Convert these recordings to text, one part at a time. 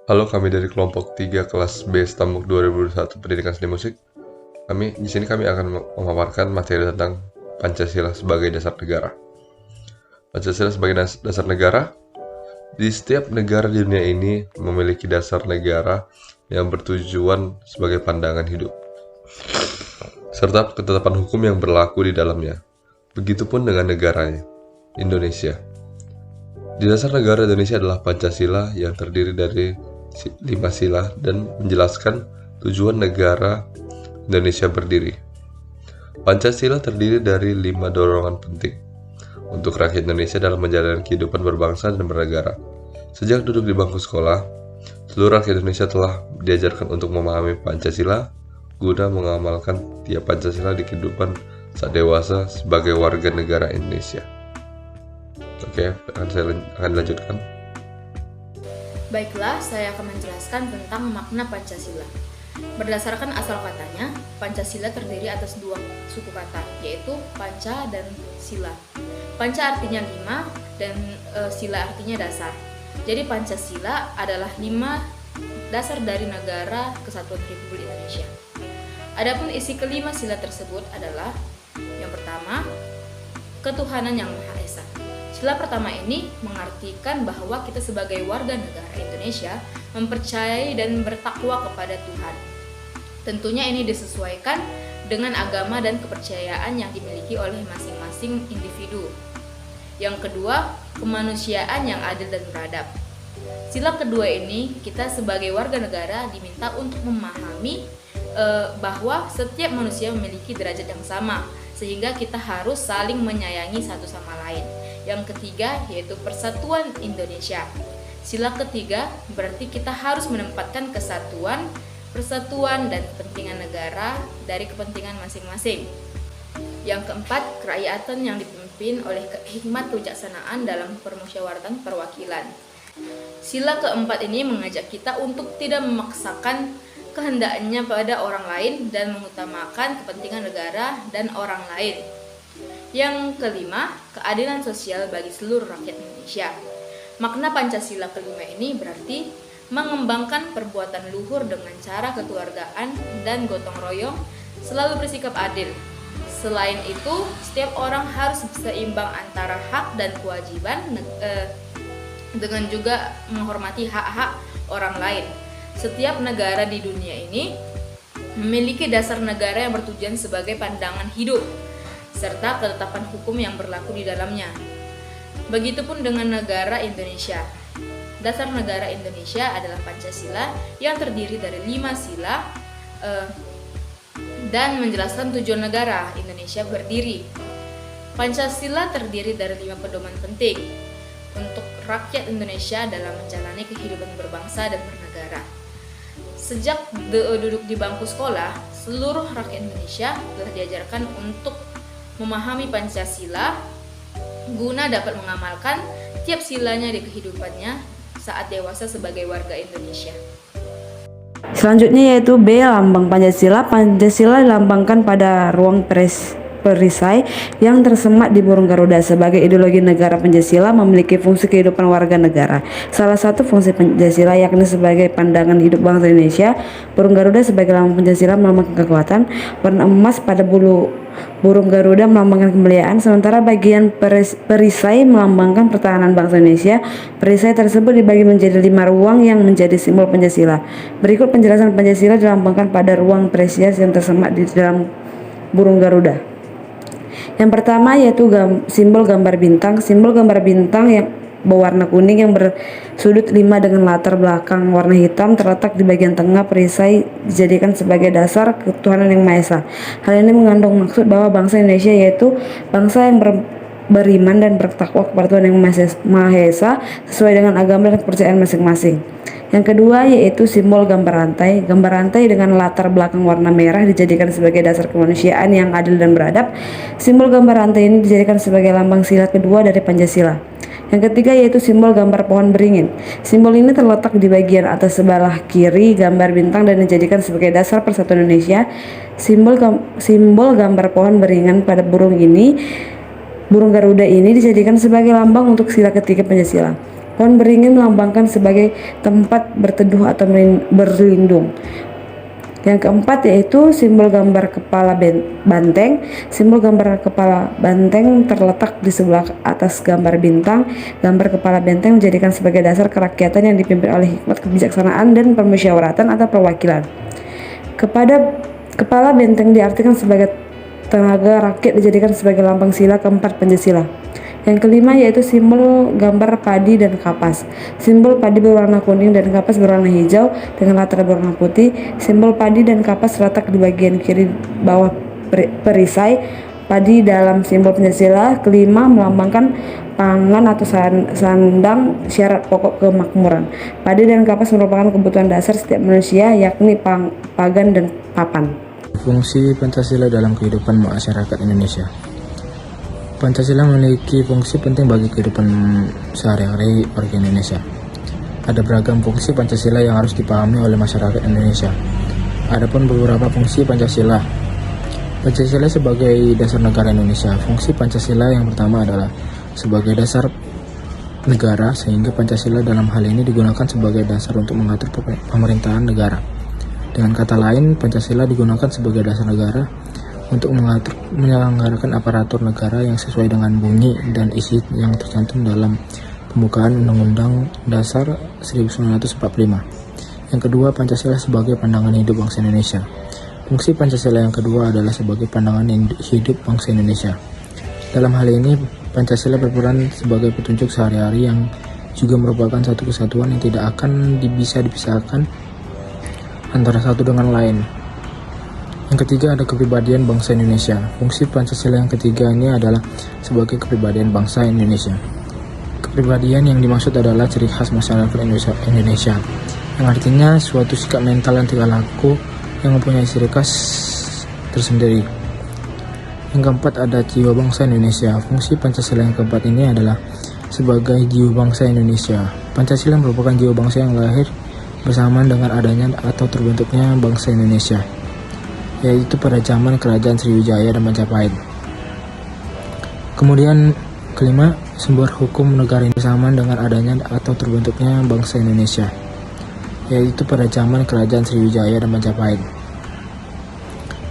Halo, kami dari kelompok 3 kelas B Stambuk 2021 Pendidikan Seni Musik. Kami akan memaparkan materi tentang Pancasila sebagai dasar negara. Pancasila sebagai dasar negara. Di setiap negara di dunia ini memiliki dasar negara yang bertujuan sebagai pandangan hidup, serta ketetapan hukum yang berlaku di dalamnya. Begitupun dengan negaranya, Indonesia. Di dasar negara Indonesia adalah Pancasila yang terdiri dari 5 sila dan menjelaskan tujuan negara Indonesia berdiri. Pancasila terdiri dari 5 dorongan penting untuk rakyat Indonesia dalam menjalani kehidupan berbangsa dan bernegara. Sejak duduk di bangku sekolah, seluruh rakyat Indonesia telah diajarkan untuk memahami Pancasila guna mengamalkan tiap Pancasila di kehidupan saat dewasa sebagai warga negara Indonesia. Oke, saya akan lanjutkan. Baiklah, saya akan menjelaskan tentang makna Pancasila. Berdasarkan asal katanya, Pancasila terdiri atas 2 suku kata, yaitu panca dan sila. Panca artinya 5 dan sila artinya dasar. Jadi Pancasila adalah 5 dasar dari Negara Kesatuan Republik Indonesia. Adapun isi kelima sila tersebut adalah yang pertama, ketuhanan yang Maha Esa. Sila pertama ini mengartikan bahwa kita sebagai warga negara Indonesia mempercayai dan bertakwa kepada Tuhan. Tentunya ini disesuaikan dengan agama dan kepercayaan yang dimiliki oleh masing-masing individu. Yang kedua, kemanusiaan yang adil dan beradab. Sila kedua ini, kita sebagai warga negara diminta untuk memahami bahwa setiap manusia memiliki derajat yang sama, sehingga kita harus saling menyayangi satu sama lain. Yang ketiga yaitu persatuan Indonesia. Sila ketiga berarti kita harus menempatkan kesatuan, persatuan dan kepentingan negara dari kepentingan masing-masing. Yang keempat, kerakyatan yang dipimpin oleh hikmat kebijaksanaan dalam permusyawaratan perwakilan. Sila keempat ini mengajak kita untuk tidak memaksakan kehendaknya pada orang lain dan mengutamakan kepentingan negara dan orang lain. Yang kelima, keadilan sosial bagi seluruh rakyat Indonesia. Makna Pancasila kelima ini berarti mengembangkan perbuatan luhur dengan cara kekeluargaan dan gotong royong, selalu bersikap adil. Selain itu, setiap orang harus seimbang antara hak dan kewajiban dengan juga menghormati hak-hak orang lain. Setiap negara di dunia ini memiliki dasar negara yang bertujuan sebagai pandangan hidup serta ketetapan hukum yang berlaku di dalamnya. Begitupun dengan negara Indonesia. Dasar negara Indonesia adalah Pancasila yang terdiri dari 5 sila dan menjelaskan tujuan negara Indonesia berdiri. Pancasila terdiri dari 5 pedoman penting untuk rakyat Indonesia dalam menjalani kehidupan berbangsa dan bernegara. Sejak duduk di bangku sekolah, seluruh rakyat Indonesia telah diajarkan untuk memahami Pancasila guna dapat mengamalkan tiap silanya di kehidupannya saat dewasa sebagai warga Indonesia. Selanjutnya yaitu B. Lambang Pancasila. Pancasila dilambangkan pada ruang perisai yang tersemat di burung Garuda. Sebagai ideologi negara, Pancasila memiliki fungsi kehidupan warga negara. Salah satu fungsi Pancasila yakni sebagai pandangan hidup bangsa Indonesia. Burung Garuda sebagai lambang Pancasila melambangkan kekuatan. Warna emas pada burung Garuda melambangkan kemuliaan, sementara bagian perisai melambangkan pertahanan bangsa Indonesia. Perisai tersebut dibagi menjadi 5 ruang yang menjadi simbol Pancasila. Berikut penjelasan Pancasila dilambangkan pada ruang perisai yang tersemat di dalam burung Garuda. Yang pertama yaitu simbol gambar bintang. Simbol gambar bintang yang berwarna kuning yang bersudut 5 dengan latar belakang warna hitam terletak di bagian tengah perisai dijadikan sebagai dasar ketuhanan yang Maha Esa. Hal ini mengandung maksud bahwa bangsa Indonesia yaitu bangsa yang beriman dan bertakwa kepada Tuhan yang Maha Esa sesuai dengan agama dan kepercayaan masing-masing. Yang kedua yaitu simbol gambar rantai. Gambar rantai dengan latar belakang warna merah dijadikan sebagai dasar kemanusiaan yang adil dan beradab. Simbol gambar rantai ini dijadikan sebagai lambang sila kedua dari Pancasila. Yang ketiga yaitu simbol gambar pohon beringin. Simbol ini terletak di bagian atas sebelah kiri gambar bintang dan dijadikan sebagai dasar persatuan Indonesia. Simbol gambar pohon beringin pada burung Garuda ini dijadikan sebagai lambang untuk sila ketiga Pancasila. Pohon beringin melambangkan sebagai tempat berteduh atau berlindung. Yang keempat yaitu simbol gambar kepala banteng. Simbol gambar kepala banteng terletak di sebelah atas gambar bintang. Gambar kepala benteng menjadikan sebagai dasar kerakyatan yang dipimpin oleh hikmat kebijaksanaan dan permusyawaratan atau perwakilan. Kepada kepala benteng diartikan sebagai tenaga rakyat, dijadikan sebagai lambang sila keempat Pancasila. Yang kelima yaitu simbol gambar padi dan kapas. Simbol padi berwarna kuning dan kapas berwarna hijau dengan latar berwarna putih. Simbol padi dan kapas terletak di bagian kiri bawah perisai padi dalam simbol Pancasila. Kelima, melambangkan pangan atau sandang, syarat pokok kemakmuran. Padi dan kapas merupakan kebutuhan dasar setiap manusia, yakni pagan dan papan. Fungsi Pancasila dalam kehidupan masyarakat Indonesia. Pancasila memiliki fungsi penting bagi kehidupan sehari-hari warga Indonesia. Ada beragam fungsi Pancasila yang harus dipahami oleh masyarakat Indonesia. Adapun beberapa fungsi Pancasila. Pancasila sebagai dasar negara Indonesia. Fungsi Pancasila yang pertama adalah sebagai dasar negara, sehingga Pancasila dalam hal ini digunakan sebagai dasar untuk mengatur pemerintahan negara. Dengan kata lain, Pancasila digunakan sebagai dasar negara untuk menyelenggarakan aparatur negara yang sesuai dengan bunyi dan isi yang tercantum dalam pembukaan Undang-Undang Dasar 1945. Yang kedua, Pancasila sebagai pandangan hidup bangsa Indonesia. Fungsi Pancasila yang kedua adalah sebagai pandangan hidup bangsa Indonesia. Dalam hal ini, Pancasila berperan sebagai petunjuk sehari-hari yang juga merupakan satu kesatuan yang tidak akan bisa dipisahkan antara satu dengan lain. Yang ketiga ada kepribadian bangsa Indonesia. Fungsi Pancasila yang ketiga ini adalah sebagai kepribadian bangsa Indonesia. Kepribadian yang dimaksud adalah ciri khas masyarakat Indonesia, yang artinya suatu sikap mental dan tingkah laku yang mempunyai ciri khas tersendiri. Yang keempat ada jiwa bangsa Indonesia. Fungsi Pancasila yang keempat ini adalah sebagai jiwa bangsa Indonesia. Pancasila merupakan jiwa bangsa yang lahir bersamaan dengan adanya atau terbentuknya bangsa Indonesia, yaitu pada zaman Kerajaan Sriwijaya dan Majapahit. Kemudian kelima, sumber hukum negara ini bersamaan dengan adanya atau terbentuknya bangsa Indonesia, yaitu pada zaman Kerajaan Sriwijaya dan Majapahit.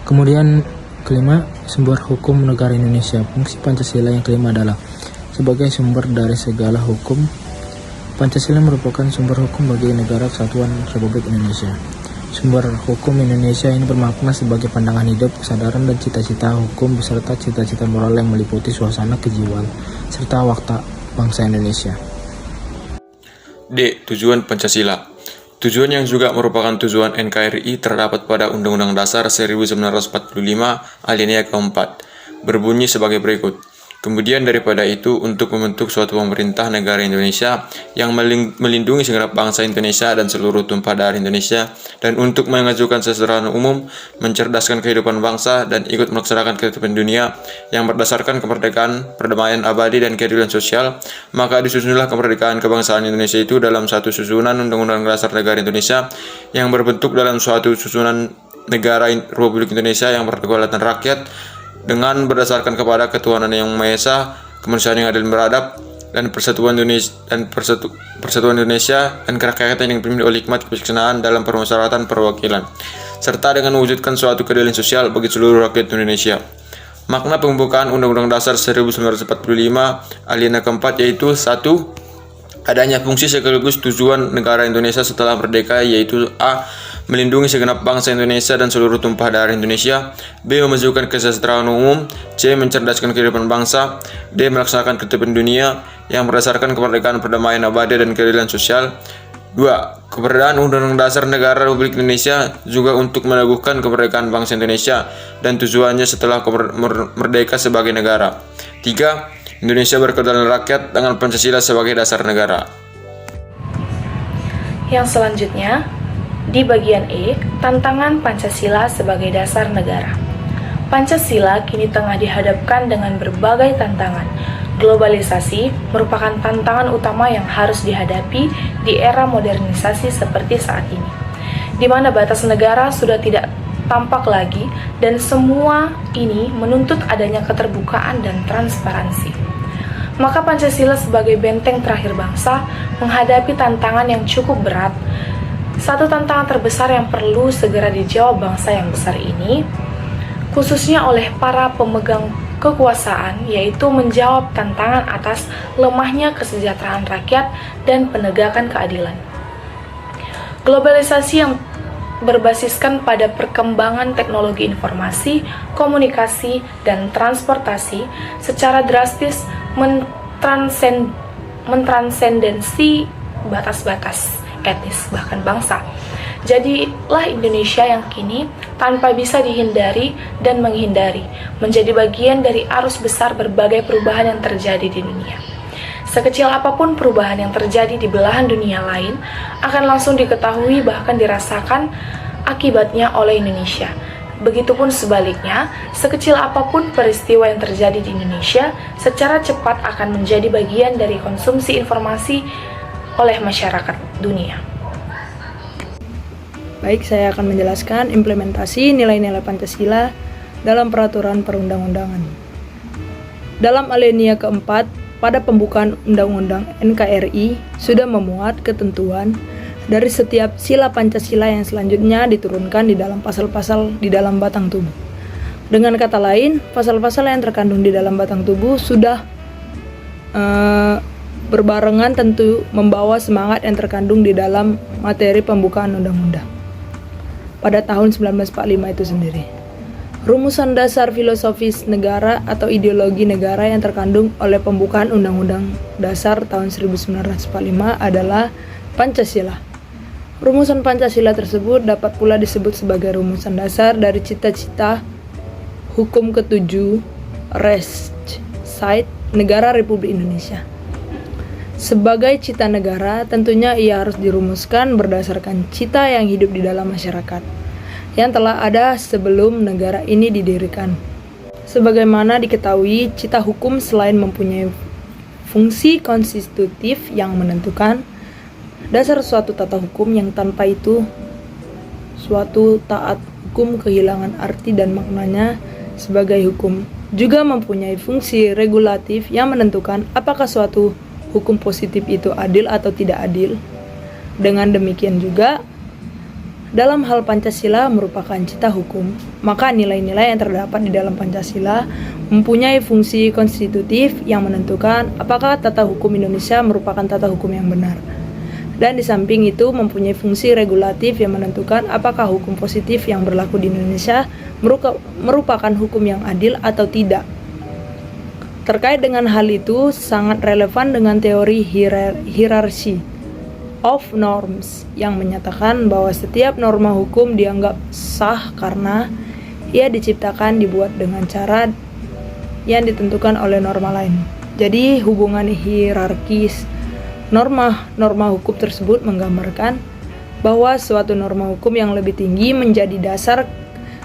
Kemudian kelima, sumber hukum negara Indonesia. Fungsi Pancasila yang kelima adalah sebagai sumber dari segala hukum. Pancasila merupakan sumber hukum bagi negara kesatuan Republik Indonesia. Sumber hukum Indonesia ini bermakna sebagai pandangan hidup, kesadaran dan cita-cita hukum beserta cita-cita moral yang meliputi suasana kejiwaan serta watak bangsa Indonesia. D. Tujuan Pancasila. Tujuan yang juga merupakan tujuan NKRI terdapat pada Undang-Undang Dasar 1945 alinea keempat, berbunyi sebagai berikut. Kemudian daripada itu, untuk membentuk suatu pemerintah negara Indonesia yang melindungi segenap bangsa Indonesia dan seluruh tumpah darah Indonesia, dan untuk mengajukan kesejahteraan umum, mencerdaskan kehidupan bangsa, dan ikut melaksanakan kehidupan dunia yang berdasarkan kemerdekaan, perdamaian abadi, dan keadilan sosial, maka disusunlah kemerdekaan kebangsaan Indonesia itu dalam satu susunan Undang-Undang Dasar Negara Indonesia yang berbentuk dalam suatu susunan negara Republik Indonesia yang berkedaulatan rakyat, dengan berdasarkan kepada ketuhanan yang Maha Esa, kemanusiaan yang adil beradab, dan persatuan Indonesia dan kerakyatan yang dipimpin oleh hikmat kebijaksanaan dalam permusyawaratan perwakilan, serta dengan mewujudkan suatu keadilan sosial bagi seluruh rakyat Indonesia. Makna pembukaan Undang-Undang Dasar 1945 alinea keempat yaitu 1. Adanya fungsi sekaligus tujuan negara Indonesia setelah merdeka, yaitu A. Melindungi segenap bangsa Indonesia dan seluruh tumpah darah Indonesia. B. Memajukan kesejahteraan umum. C. Mencerdaskan kehidupan bangsa. D. Melaksanakan ketertiban dunia yang berdasarkan kemerdekaan, perdamaian abadi, dan keadilan sosial. 2. Keberadaan Undang-Undang Dasar Negara Republik Indonesia juga untuk meneguhkan kemerdekaan bangsa Indonesia dan tujuannya setelah merdeka sebagai negara. 3. Indonesia berkedaulatan rakyat dengan Pancasila sebagai dasar negara. Yang selanjutnya, di bagian E, tantangan Pancasila sebagai dasar negara. Pancasila kini tengah dihadapkan dengan berbagai tantangan. Globalisasi merupakan tantangan utama yang harus dihadapi di era modernisasi seperti saat ini, di mana batas negara sudah tidak tampak lagi, dan semua ini menuntut adanya keterbukaan dan transparansi. Maka Pancasila sebagai benteng terakhir bangsa menghadapi tantangan yang cukup berat. Satu tantangan terbesar yang perlu segera dijawab bangsa yang besar ini, khususnya oleh para pemegang kekuasaan, yaitu menjawab tantangan atas lemahnya kesejahteraan rakyat dan penegakan keadilan. Globalisasi yang berbasiskan pada perkembangan teknologi informasi, komunikasi, dan transportasi secara drastis mentransendensi batas-batas etnis bahkan bangsa. Jadilah Indonesia yang kini tanpa bisa dihindari dan menghindari menjadi bagian dari arus besar berbagai perubahan yang terjadi di dunia. Sekecil apapun perubahan yang terjadi di belahan dunia lain akan langsung diketahui bahkan dirasakan akibatnya oleh Indonesia. Begitupun sebaliknya, sekecil apapun peristiwa yang terjadi di Indonesia secara cepat akan menjadi bagian dari konsumsi informasi oleh masyarakat dunia. Baik, saya akan menjelaskan implementasi nilai-nilai Pancasila dalam peraturan perundang-undangan. Dalam alinea keempat, pada pembukaan Undang-Undang NKRI sudah memuat ketentuan dari setiap sila Pancasila yang selanjutnya diturunkan di dalam pasal-pasal di dalam batang tubuh. Dengan kata lain, pasal-pasal yang terkandung di dalam batang tubuh sudah berbarengan tentu membawa semangat yang terkandung di dalam materi pembukaan undang-undang pada tahun 1945 itu sendiri. Rumusan dasar filosofis negara atau ideologi negara yang terkandung oleh pembukaan Undang-Undang Dasar tahun 1945 adalah Pancasila. Rumusan Pancasila tersebut dapat pula disebut sebagai rumusan dasar dari cita-cita hukum ketujuh res cit Negara Republik Indonesia. Sebagai cita negara, tentunya ia harus dirumuskan berdasarkan cita yang hidup di dalam masyarakat yang telah ada sebelum negara ini didirikan. Sebagaimana diketahui, cita hukum selain mempunyai fungsi konstitutif yang menentukan dasar suatu tata hukum yang tanpa itu suatu taat hukum kehilangan arti dan maknanya sebagai hukum, juga mempunyai fungsi regulatif yang menentukan apakah suatu hukum positif itu adil atau tidak adil. Dengan demikian juga, dalam hal Pancasila merupakan cita hukum, maka nilai-nilai yang terdapat di dalam Pancasila mempunyai fungsi konstitutif yang menentukan apakah tata hukum Indonesia merupakan tata hukum yang benar. Dan di samping itu mempunyai fungsi regulatif yang menentukan apakah hukum positif yang berlaku di Indonesia merupakan hukum yang adil atau tidak. Terkait dengan hal itu sangat relevan dengan teori hierarchy of norms yang menyatakan bahwa setiap norma hukum dianggap sah karena ia diciptakan dibuat dengan cara yang ditentukan oleh norma lain. Jadi hubungan hierarkis norma hukum tersebut menggambarkan bahwa suatu norma hukum yang lebih tinggi menjadi dasar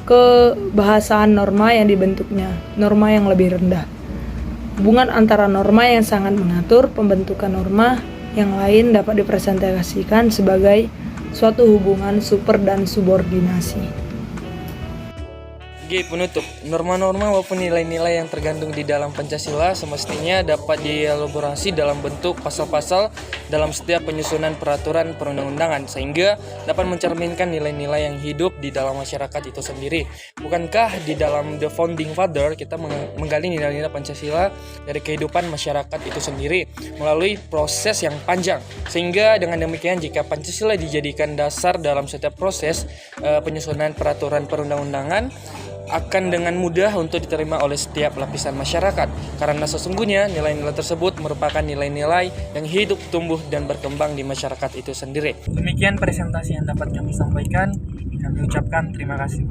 kebahasaan norma yang dibentuknya, norma yang lebih rendah. Hubungan antara norma yang sangat mengatur pembentukan norma yang lain dapat dipresentasikan sebagai suatu hubungan super dan subordinasi. G. Penutup. Norma-norma maupun nilai-nilai yang tergandung di dalam Pancasila semestinya dapat dielaborasi dalam bentuk pasal-pasal dalam setiap penyusunan peraturan perundang-undangan sehingga dapat mencerminkan nilai-nilai yang hidup di dalam masyarakat itu sendiri. Bukankah di dalam The Founding Father kita menggali nilai-nilai Pancasila dari kehidupan masyarakat itu sendiri melalui proses yang panjang, sehingga dengan demikian jika Pancasila dijadikan dasar dalam setiap proses penyusunan peraturan perundang-undangan akan dengan mudah untuk diterima oleh setiap lapisan masyarakat, karena sesungguhnya nilai-nilai tersebut merupakan nilai-nilai yang hidup, tumbuh, dan berkembang di masyarakat itu sendiri. Demikian presentasi yang dapat kami sampaikan. Kami ucapkan terima kasih.